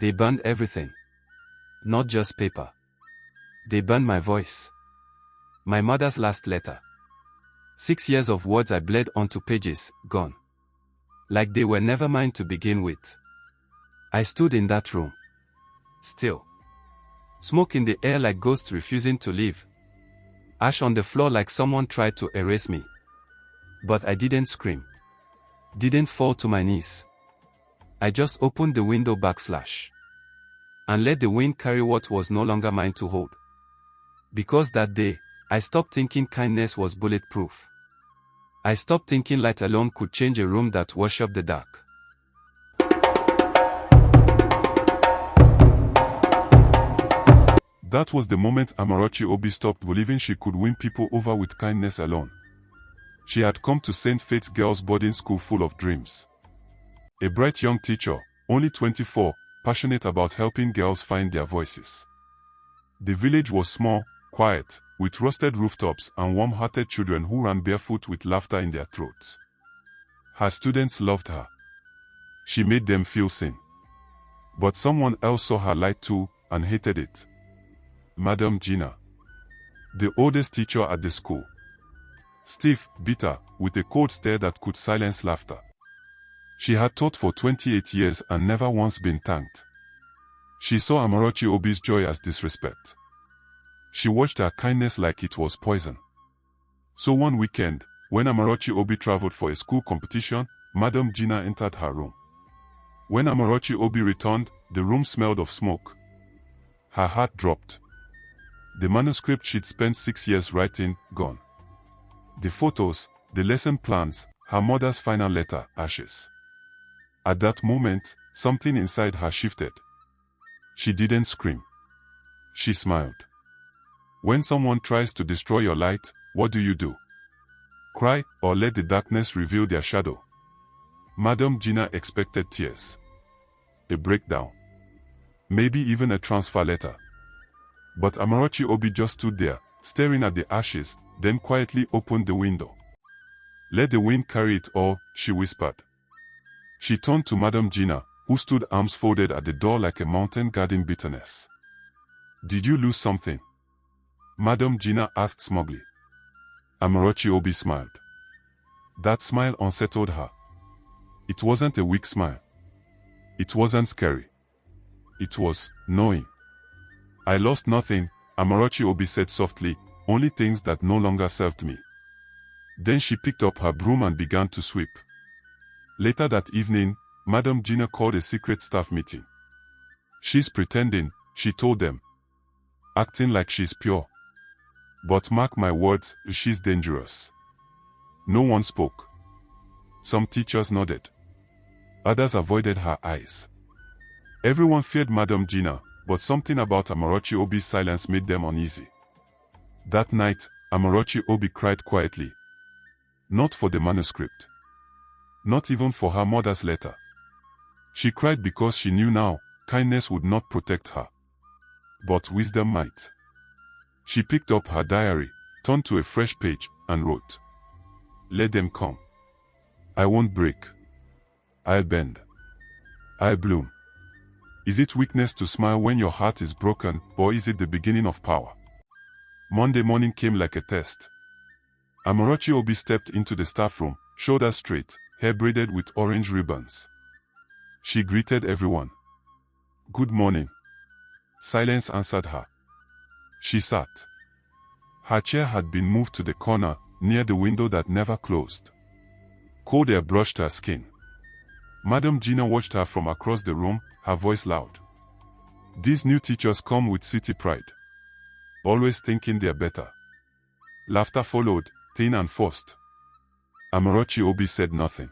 They burned everything. Not just paper. They burned my voice. My mother's last letter. 6 years of words I bled onto pages, gone. Like they were never mine to begin with. I stood in that room. Still. Smoke in the air like ghosts refusing to leave. Ash on the floor like someone tried to erase me. But I didn't scream. Didn't fall to my knees. I just opened the window backslash. And let the wind carry what was no longer mine to hold. Because that day, I stopped thinking kindness was bulletproof. I stopped thinking light alone could change a room that worshipped the dark. That was the moment Amarachi Obi stopped believing she could win people over with kindness alone. She had come to St. Faith's girls' boarding school full of dreams. A bright young teacher, only 24, passionate about helping girls find their voices. The village was small, quiet, with rusted rooftops and warm-hearted children who ran barefoot with laughter in their throats. Her students loved her. She made them feel seen. But someone else saw her light too and hated it. Madam Gina. The oldest teacher at the school. Stiff, bitter, with a cold stare that could silence laughter. She had taught for 28 years and never once been thanked. She saw Amarachi Obi's joy as disrespect. She watched her kindness like it was poison. So one weekend, when Amarachi Obi traveled for a school competition, Madam Gina entered her room. When Amarachi Obi returned, the room smelled of smoke. Her heart dropped. The manuscript she'd spent 6 years writing, gone. The photos, the lesson plans, her mother's final letter, ashes. At that moment, something inside her shifted. She didn't scream. She smiled. When someone tries to destroy your light, what do? Cry, or let the darkness reveal their shadow? Madam Gina expected tears. A breakdown. Maybe even a transfer letter. But Amarachi Obi just stood there, staring at the ashes, then quietly opened the window. Let the wind carry it all, she whispered. She turned to Madam Gina, who stood arms folded at the door like a mountain guarding bitterness. Did you lose something? Madam Gina asked smugly. Amarachi Obi smiled. That smile unsettled her. It wasn't a weak smile. It wasn't scary. It was knowing. I lost nothing, Amarachi Obi said softly, only things that no longer served me. Then she picked up her broom and began to sweep. Later that evening, Madam Gina called a secret staff meeting. She's pretending, she told them. Acting like she's pure. But mark my words, she's dangerous. No one spoke. Some teachers nodded. Others avoided her eyes. Everyone feared Madam Gina, but something about Amarachi Obi's silence made them uneasy. That night, Amarachi Obi cried quietly. Not for the manuscript. Not even for her mother's letter. She cried because she knew now, kindness would not protect her. But wisdom might. She picked up her diary, turned to a fresh page, and wrote. Let them come. I won't break. I'll bend. I'll bloom. Is it weakness to smile when your heart is broken, or is it the beginning of power? Monday morning came like a test. Amarachi Obi stepped into the staff room, shoulders straight, hair braided with orange ribbons. She greeted everyone. Good morning. Silence answered her. She sat. Her chair had been moved to the corner, near the window that never closed. Cold air brushed her skin. Madam Gina watched her from across the room, her voice loud. These new teachers come with city pride. Always thinking they're better. Laughter followed, thin and forced. Amarachi Obi said nothing.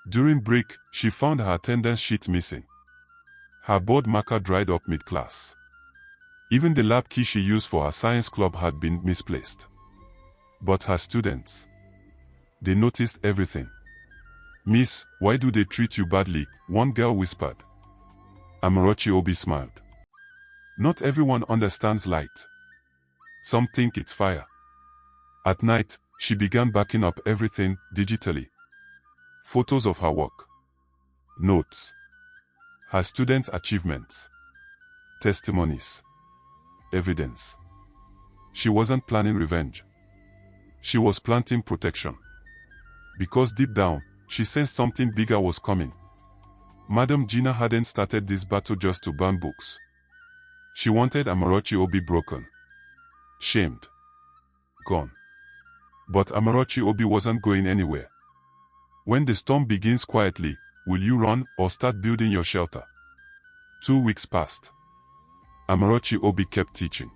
During break, she found her attendance sheet missing. Her board marker dried up mid-class. Even the lab key she used for her science club had been misplaced. But her students, they noticed everything. Miss, why do they treat you badly? One girl whispered. Amarachi Obi smiled. Not everyone understands light. Some think it's fire. At night, she began backing up everything digitally. Photos of her work. Notes. her students' achievements, testimonies, evidence. She wasn't planning revenge. She was planting protection. Because deep down, she sensed something bigger was coming. Madam Gina hadn't started this battle just to burn books. She wanted Amarachi Obi broken, shamed, gone. But Amarachi Obi wasn't going anywhere. When the storm begins quietly, will you run or start building your shelter? 2 weeks passed. Amarachi Obi kept teaching,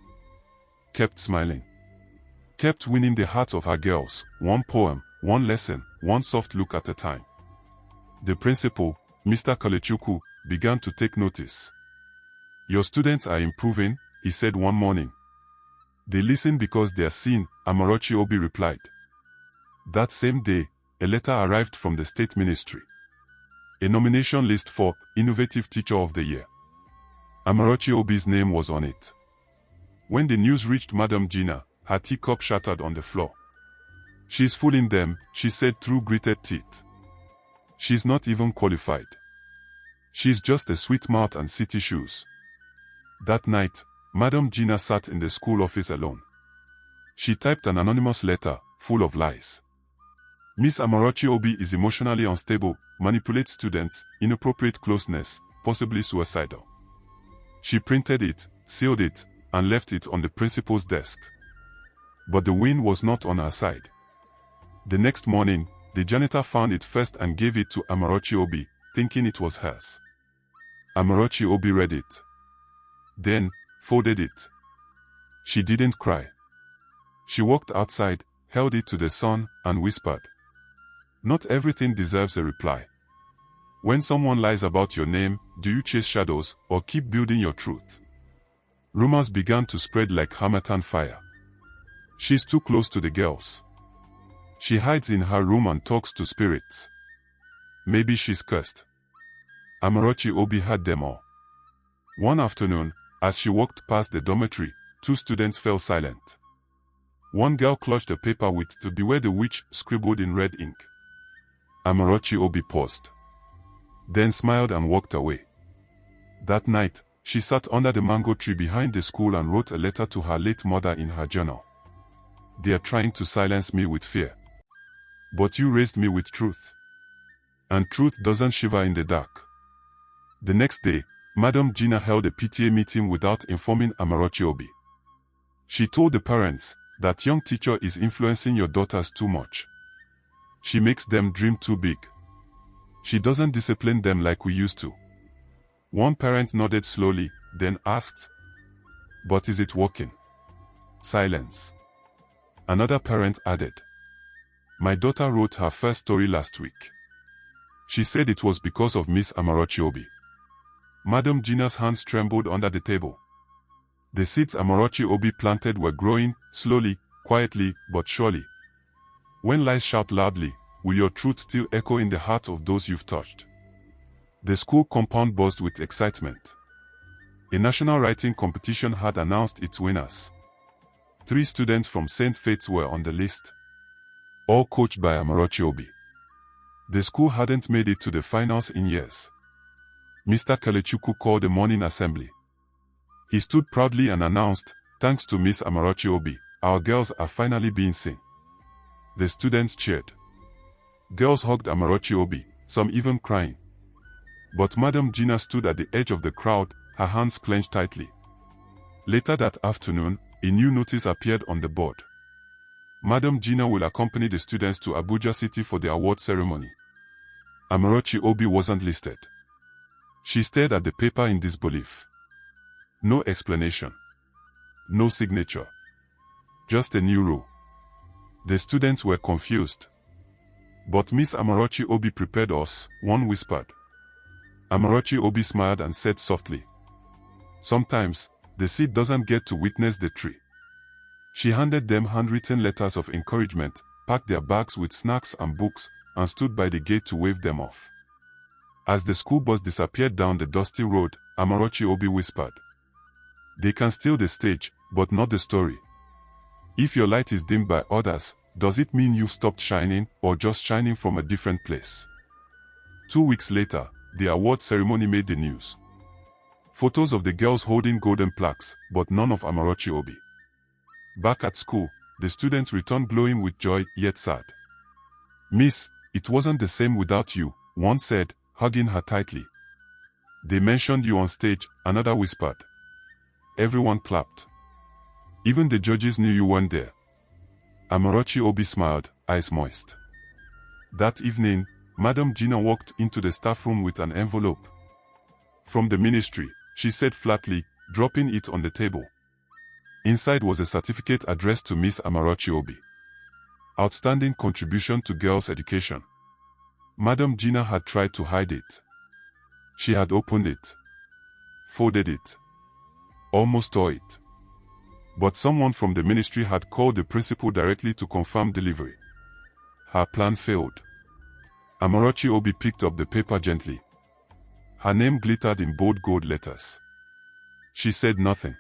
kept smiling, kept winning the hearts of her girls, one poem, one lesson, one soft look at a time. The principal, Mr. Kalechukwu, began to take notice. Your students are improving, he said one morning. They listen because they are seen, Amarachi Obi replied. That same day, a letter arrived from the state ministry. A nomination list for Innovative Teacher of the Year. Amarachi Obi's name was on it. When the news reached Madam Gina, her teacup shattered on the floor. She's fooling them, she said through gritted teeth. She's not even qualified. She's just a sweet mouth and city shoes. That night, Madam Gina sat in the school office alone. She typed an anonymous letter, full of lies. Miss Amarachi Obi is emotionally unstable, manipulates students, inappropriate closeness, possibly suicidal. She printed it, sealed it, and left it on the principal's desk. But the wind was not on her side. The next morning, the janitor found it first and gave it to Amarachi Obi, thinking it was hers. Amarachi Obi read it. Then, folded it. She didn't cry. She walked outside, held it to the sun, and whispered. Not everything deserves a reply. When someone lies about your name, do you chase shadows, or keep building your truth? Rumors began to spread like harmattan fire. She's too close to the girls. She hides in her room and talks to spirits. Maybe she's cursed. Amarachi Obi had them all. One afternoon, as she walked past the dormitory, 2 students fell silent. One girl clutched a paper with "To Beware the Witch" scribbled in red ink. Amarachi Obi paused, then smiled and walked away. That night, she sat under the mango tree behind the school and wrote a letter to her late mother in her journal. They are trying to silence me with fear. But you raised me with truth. And truth doesn't shiver in the dark. The next day, Madam Gina held a PTA meeting without informing Amarachi Obi. She told the parents, that young teacher is influencing your daughters too much. She makes them dream too big. She doesn't discipline them like we used to. One parent nodded slowly, then asked, but is it working? Silence. Another parent added, my daughter wrote her first story last week. She said it was because of Miss Amarachi Obi. Madam Gina's hands trembled under the table. The seeds Amarachi Obi planted were growing, slowly, quietly, but surely. When lies shout loudly, will your truth still echo in the heart of those you've touched? The school compound buzzed with excitement. A national writing competition had announced its winners. 3 students from St. Faith's were on the list, all coached by Amarachi Obi. The school hadn't made it to the finals in years. Mr. Kalechukwu called a morning assembly. He stood proudly and announced, thanks to Miss Amarachi Obi, our girls are finally being seen. The students cheered. Girls hugged Amarachi Obi, some even crying. But Madam Gina stood at the edge of the crowd, her hands clenched tightly. Later that afternoon, a new notice appeared on the board. Madam Gina will accompany the students to Abuja City for the award ceremony. Amarachi Obi wasn't listed. She stared at the paper in disbelief. No explanation. No signature. Just a new row. The students were confused. But Miss Amarachi Obi prepared us, one whispered. Amarachi Obi smiled and said softly, sometimes, the seed doesn't get to witness the tree. She handed them handwritten letters of encouragement, packed their bags with snacks and books, and stood by the gate to wave them off. As the school bus disappeared down the dusty road, Amarachi Obi whispered, they can steal the stage, but not the story. If your light is dimmed by others, does it mean you've stopped shining, or just shining from a different place? 2 weeks later, the award ceremony made the news. Photos of the girls holding golden plaques, but none of Amarachi Obi. Back at school, the students returned glowing with joy, yet sad. "Miss, it wasn't the same without you," one said, hugging her tightly. "They mentioned you on stage," another whispered. Everyone clapped. Even the judges knew you weren't there. Amarachi Obi smiled, eyes moist. That evening, Madam Gina walked into the staff room with an envelope. "From the ministry," she said flatly, dropping it on the table. Inside was a certificate addressed to Miss Amarachi Obi. Outstanding contribution to girls' education. Madam Gina had tried to hide it. She had opened it, folded it, almost tore it. But someone from the ministry had called the principal directly to confirm delivery. Her plan failed. Amarachi Obi picked up the paper gently. Her name glittered in bold gold letters. She said nothing,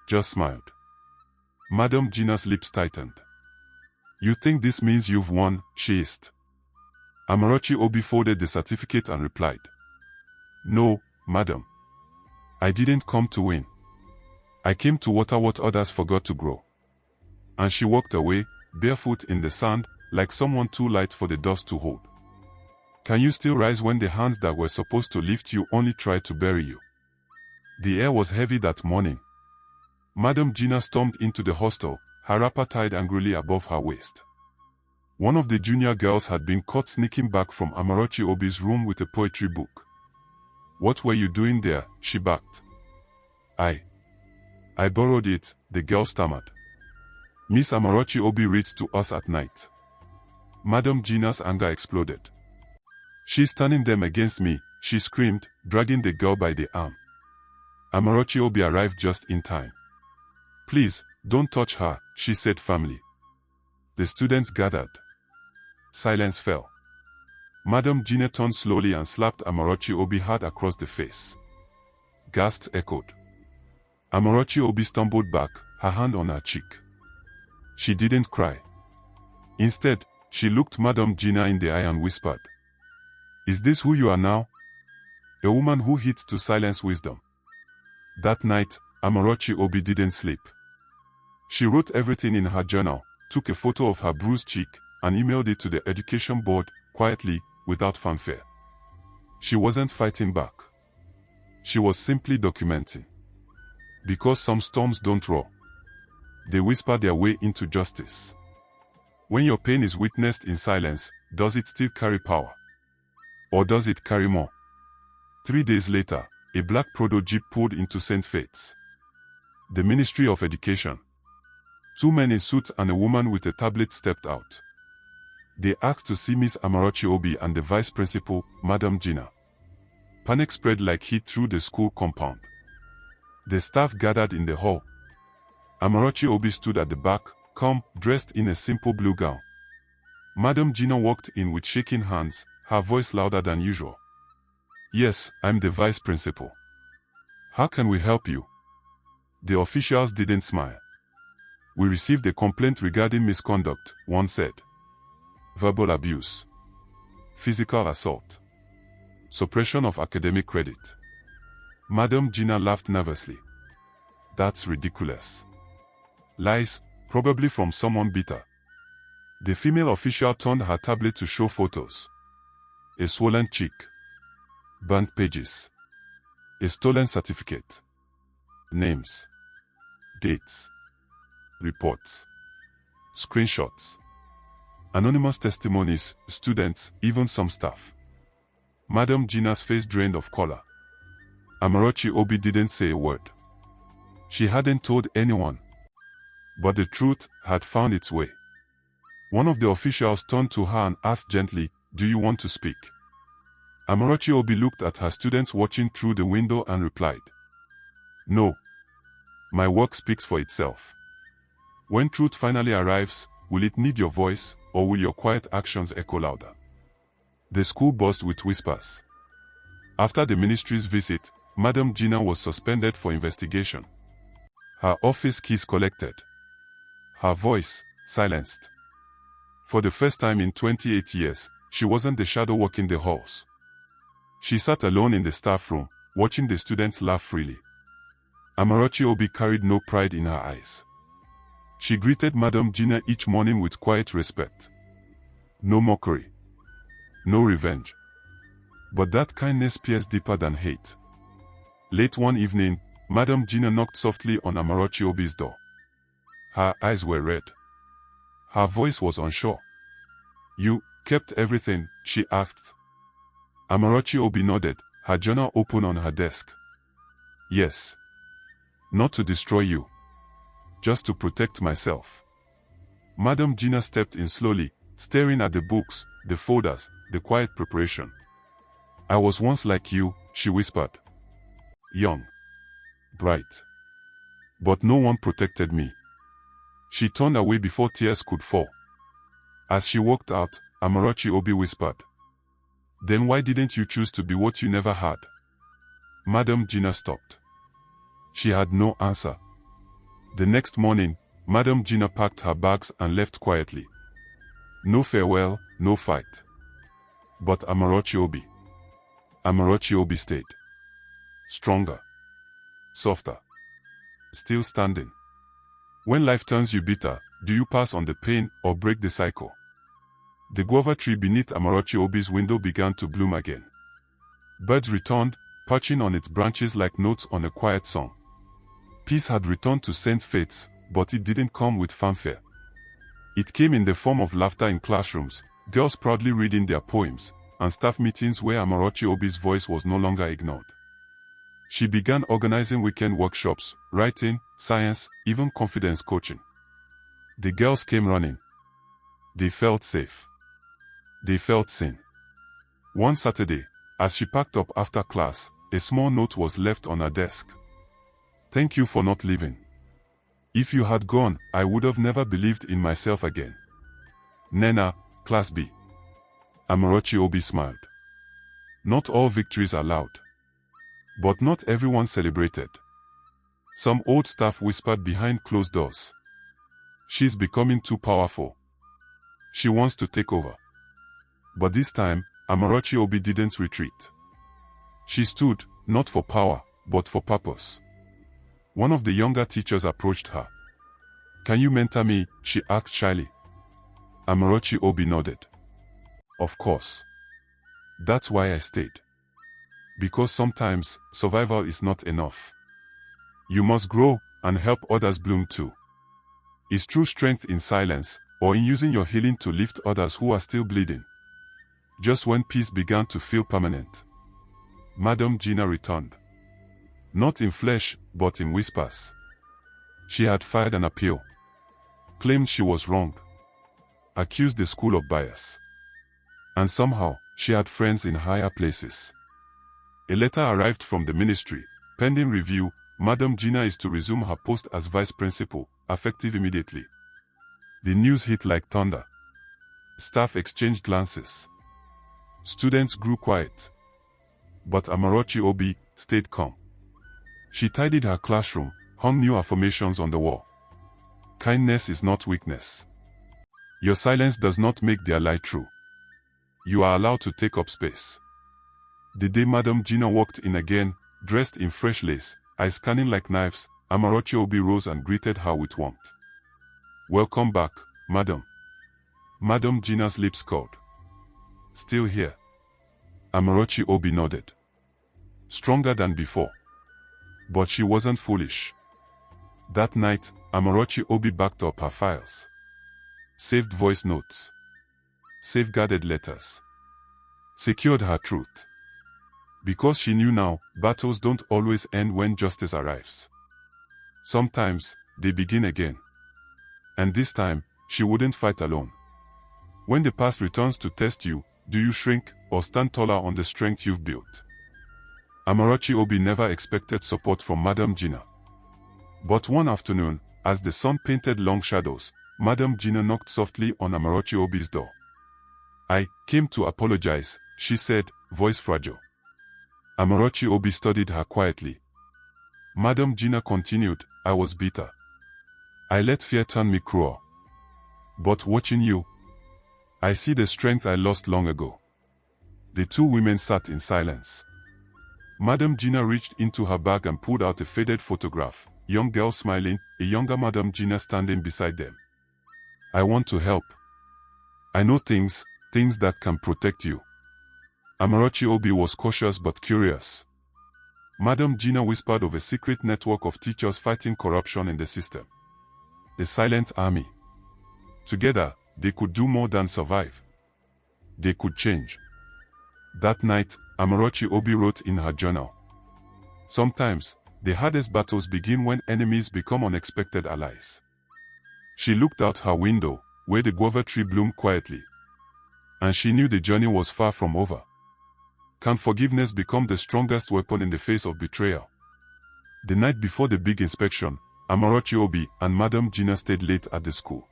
just smiled. Madam Gina's lips tightened. "You think this means you've won?" she hissed. Amarachi Obi folded the certificate and replied, "No, madam. I didn't come to win. I came to water what others forgot to grow." And she walked away, barefoot in the sand, like someone too light for the dust to hold. Can you still rise when the hands that were supposed to lift you only tried to bury you? The air was heavy that morning. Madam Gina stormed into the hostel, her wrapper tied angrily above her waist. One of the junior girls had been caught sneaking back from Amarachi Obi's room with a poetry book. "What were you doing there?" she barked. I borrowed it," the girl stammered. "Miss Amarachi Obi reads to us at night." Madam Gina's anger exploded. "She's turning them against me," she screamed, dragging the girl by the arm. Amarachi Obi arrived just in time. "Please, don't touch her," she said firmly. The students gathered. Silence fell. Madam Gina turned slowly and slapped Amarachi Obi hard across the face. Gasps echoed. Amarachi Obi stumbled back, her hand on her cheek. She didn't cry. Instead, she looked Madam Gina in the eye and whispered, "Is this who you are now? A woman who hits to silence wisdom." That night, Amarachi Obi didn't sleep. She wrote everything in her journal, took a photo of her bruised cheek, and emailed it to the education board, quietly, without fanfare. She wasn't fighting back. She was simply documenting. Because some storms don't roar. They whisper their way into justice. When your pain is witnessed in silence, does it still carry power? Or does it carry more? 3 days later, a black Prado jeep pulled into St. Faith's. The Ministry of Education. 2 men in suits and a woman with a tablet stepped out. They asked to see Miss Amarachi Obi and the vice principal, Madam Gina. Panic spread like heat through the school compound. The staff gathered in the hall. Amarachi Obi stood at the back, calm, dressed in a simple blue gown. Madam Gina walked in with shaking hands, her voice louder than usual. "Yes, I'm the vice principal. How can we help you?" The officials didn't smile. "We received a complaint regarding misconduct," one said. "Verbal abuse, physical assault, suppression of academic credit." Madam Gina laughed nervously. "That's ridiculous. Lies, probably from someone bitter." The female official turned her tablet to show photos. A swollen cheek, burnt pages, a stolen certificate, names, dates, reports, screenshots, anonymous testimonies, students, even some staff. Madam Gina's face drained of color. Amarachi Obi didn't say a word. She hadn't told anyone. But the truth had found its way. One of the officials turned to her and asked gently, "Do you want to speak?" Amarachi Obi looked at her students watching through the window and replied, "No. My work speaks for itself. When truth finally arrives, will it need your voice, or will your quiet actions echo louder?" The school buzzed with whispers. After the ministry's visit, Madam Gina was suspended for investigation. Her office keys collected. Her voice silenced. For the first time in 28 years, she wasn't the shadow walking the halls. She sat alone in the staff room, watching the students laugh freely. Amarachi Obi carried no pride in her eyes. She greeted Madam Gina each morning with quiet respect. No mockery. No revenge. But that kindness pierced deeper than hate. Late one evening, Madam Gina knocked softly on Amarachi Obi's door. Her eyes were red. Her voice was unsure. "You kept everything?" she asked. Amarachi Obi nodded, her journal open on her desk. "Yes. Not to destroy you. Just to protect myself." Madam Gina stepped in slowly, staring at the books, the folders, the quiet preparation. "I was once like you," she whispered. "Young. Bright. But no one protected me." She turned away before tears could fall. As she walked out, Amarachi Obi whispered, "Then why didn't you choose to be what you never had?" Madam Gina stopped. She had no answer. The next morning, Madam Gina packed her bags and left quietly. No farewell, no fight. But Amarachi Obi stayed. Stronger. Softer. Still standing. When life turns you bitter, do you pass on the pain or break the cycle? The guava tree beneath Amarachi Obi's window began to bloom again. Birds returned, perching on its branches like notes on a quiet song. Peace had returned to St. Faith's, but it didn't come with fanfare. It came in the form of laughter in classrooms, girls proudly reading their poems, and staff meetings where Amarachi Obi's voice was no longer ignored. She began organizing weekend workshops, writing, science, even confidence coaching. The girls came running. They felt safe. They felt seen. One Saturday, as she packed up after class, a small note was left on her desk. "Thank you for not leaving. If you had gone, I would have never believed in myself again. Nena, Class B." Amarachi Obi smiled. Not all victories are loud. But not everyone celebrated. Some old staff whispered behind closed doors. "She's becoming too powerful. She wants to take over." But this time, Amarachi Obi didn't retreat. She stood, not for power, but for purpose. One of the younger teachers approached her. "Can you mentor me?" she asked shyly. Amarachi Obi nodded. "Of course. That's why I stayed. Because sometimes, survival is not enough. You must grow, and help others bloom too. Is true strength in silence, or in using your healing to lift others who are still bleeding?" Just when peace began to feel permanent, Madam Gina returned. Not in flesh, but in whispers. She had filed an appeal. Claimed she was wrong. Accused the school of bias. And somehow, she had friends in higher places. A letter arrived from the ministry. Pending review, Madam Gina is to resume her post as vice principal, effective immediately. The news hit like thunder. Staff exchanged glances. Students grew quiet. But Amarachi Obi stayed calm. She tidied her classroom, hung new affirmations on the wall. Kindness is not weakness. Your silence does not make their lie true. You are allowed to take up space. The day Madam Gina walked in again, dressed in fresh lace, eyes scanning like knives, Amarachi Obi rose and greeted her with warmth. "Welcome back, madam." Madam Gina's lips curled. "Still here?" Amarachi Obi nodded. Stronger than before. But she wasn't foolish. That night, Amarachi Obi backed up her files. Saved voice notes. Safeguarded letters. Secured her truth. Because she knew now, battles don't always end when justice arrives. Sometimes, they begin again. And this time, she wouldn't fight alone. When the past returns to test you, do you shrink or stand taller on the strength you've built? Amarachi Obi never expected support from Madam Gina. But one afternoon, as the sun painted long shadows, Madam Gina knocked softly on Amarachi Obi's door. "I came to apologize," she said, voice fragile. Amarachi Obi studied her quietly. Madam Gina continued, "I was bitter. I let fear turn me cruel. But watching you, I see the strength I lost long ago. The two women sat in silence. Madam Gina reached into her bag and pulled out a faded photograph, young girl smiling, a younger Madam Gina standing beside them. I want to help. I know things that can protect you. Amarachi Obi was cautious but curious. Madam Gina whispered of a secret network of teachers fighting corruption in the system. A silent army. Together, they could do more than survive. They could change. That night, Amarachi Obi wrote in her journal. Sometimes, the hardest battles begin when enemies become unexpected allies. She looked out her window, where the guava tree bloomed quietly. And she knew the journey was far from over. Can forgiveness become the strongest weapon in the face of betrayal? The night before the big inspection, Amarachi Obi and Madam Gina stayed late at the school.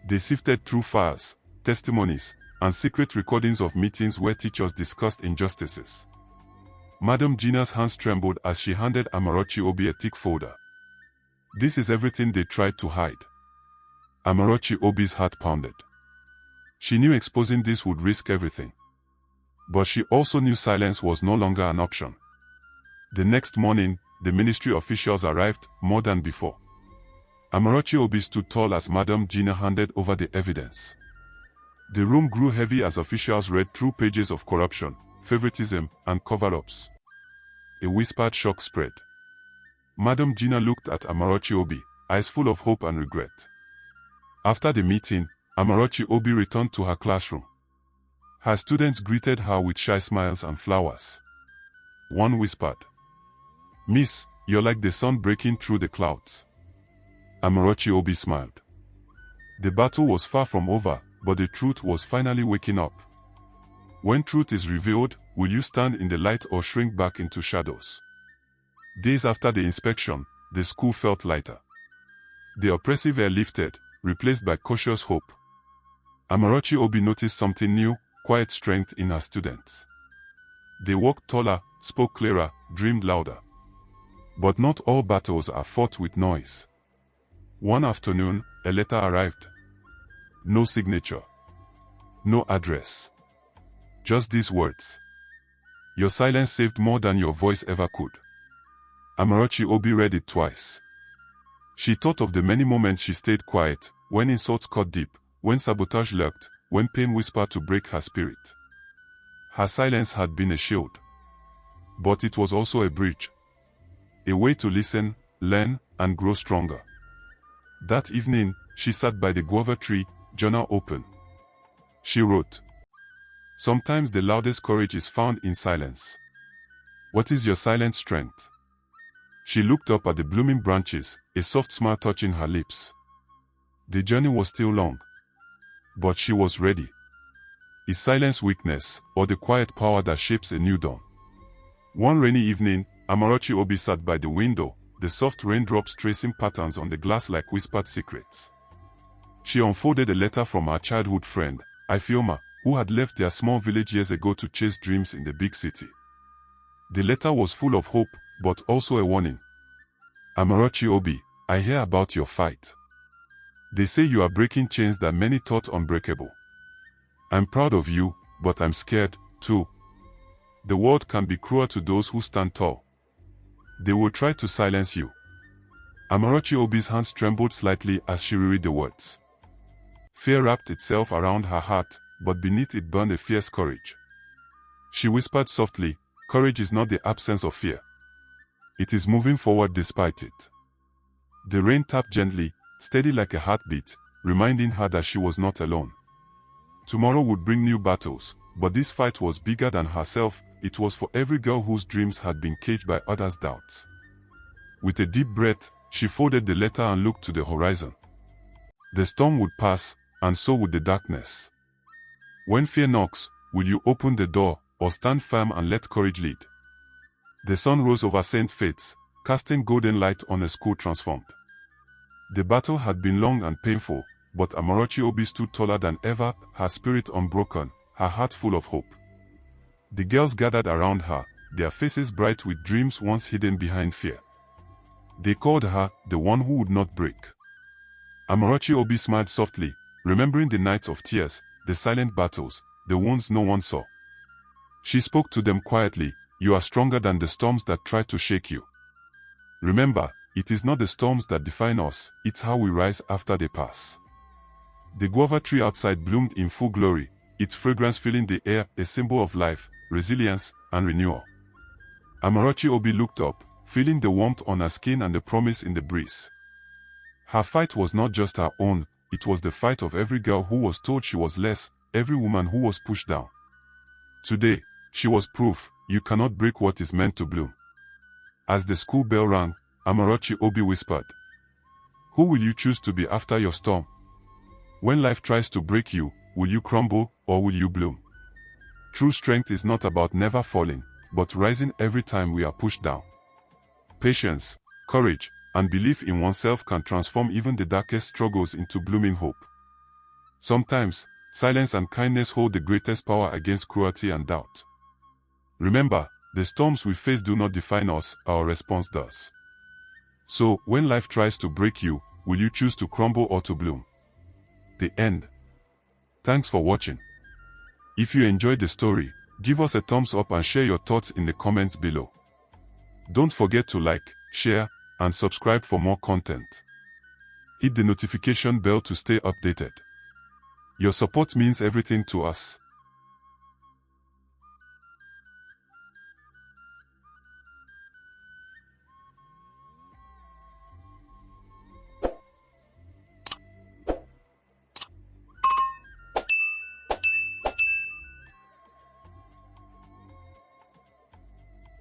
They sifted through files, testimonies, and secret recordings of meetings where teachers discussed injustices. Madam Gina's hands trembled as she handed Amarachi Obi a thick folder. This is everything they tried to hide. Amarachi Obi's heart pounded. She knew exposing this would risk everything. But she also knew silence was no longer an option. The next morning, the ministry officials arrived, more than before. Amarachi Obi stood tall as Madam Gina handed over the evidence. The room grew heavy as officials read through pages of corruption, favoritism, and cover-ups. A whispered shock spread. Madam Gina looked at Amarachi Obi, eyes full of hope and regret. After the meeting, Amarachi Obi returned to her classroom. Her students greeted her with shy smiles and flowers. One whispered, "Miss, you're like the sun breaking through the clouds." Amarachi Obi smiled. The battle was far from over, but the truth was finally waking up. When truth is revealed, will you stand in the light or shrink back into shadows? Days after the inspection, the school felt lighter. The oppressive air lifted, replaced by cautious hope. Amarachi Obi noticed something new, quiet strength in her students. They walked taller, spoke clearer, dreamed louder. But not all battles are fought with noise. One afternoon, a letter arrived. No signature. No address. Just these words. Your silence saved more than your voice ever could. Amarachi Obi read it twice. She thought of the many moments she stayed quiet, when insults cut deep, when sabotage lurked, when pain whispered to break her spirit. Her silence had been a shield. But it was also a bridge. A way to listen, learn, and grow stronger. That evening, she sat by the guava tree, journal open. She wrote, "Sometimes the loudest courage is found in silence. What is your silent strength?" She looked up at the blooming branches, a soft smile touching her lips. The journey was still long. But she was ready. Is silence weakness, or the quiet power that shapes a new dawn? One rainy evening, Amarachi Obi sat by the window, the soft raindrops tracing patterns on the glass like whispered secrets. She unfolded a letter from her childhood friend, Ifeoma, who had left their small village years ago to chase dreams in the big city. The letter was full of hope, but also a warning. Amarachi Obi, I hear about your fight. They say you are breaking chains that many thought unbreakable. I'm proud of you, but I'm scared, too. The world can be cruel to those who stand tall. They will try to silence you. Amarachi Obi's hands trembled slightly as she reread the words. Fear wrapped itself around her heart, but beneath it burned a fierce courage. She whispered softly, "Courage is not the absence of fear. It is moving forward despite it." The rain tapped gently, steady like a heartbeat, reminding her that she was not alone. Tomorrow would bring new battles, but this fight was bigger than herself. It was for every girl whose dreams had been caged by others' doubts. With a deep breath, she folded the letter and looked to the horizon. The storm would pass, and so would the darkness. When fear knocks, will you open the door, or stand firm and let courage lead? The sun rose over St. Faith's, casting golden light on a school transformed. The battle had been long and painful, but Amarachi Obi stood taller than ever, her spirit unbroken, her heart full of hope. The girls gathered around her, their faces bright with dreams once hidden behind fear. They called her the one who would not break. Amarachi Obi smiled softly, remembering the nights of tears, the silent battles, the wounds no one saw. She spoke to them quietly, "You are stronger than the storms that try to shake you. Remember, it is not the storms that define us, it's how we rise after they pass." The guava tree outside bloomed in full glory, its fragrance filling the air, a symbol of life, resilience, and renewal. Amarachi Obi looked up, feeling the warmth on her skin and the promise in the breeze. Her fight was not just her own, it was the fight of every girl who was told she was less, every woman who was pushed down. Today, she was proof, you cannot break what is meant to bloom. As the school bell rang, Amarachi Obi whispered, "Who will you choose to be after your storm? When life tries to break you, will you crumble, or will you bloom?" True strength is not about never falling, but rising every time we are pushed down. Patience, courage, and belief in oneself can transform even the darkest struggles into blooming hope. Sometimes, silence and kindness hold the greatest power against cruelty and doubt. Remember, the storms we face do not define us, our response does. So, when life tries to break you, will you choose to crumble or to bloom? The end. Thanks for watching. If you enjoyed the story, give us a thumbs up and share your thoughts in the comments below. Don't forget to like, share, and subscribe for more content. Hit the notification bell to stay updated. Your support means everything to us.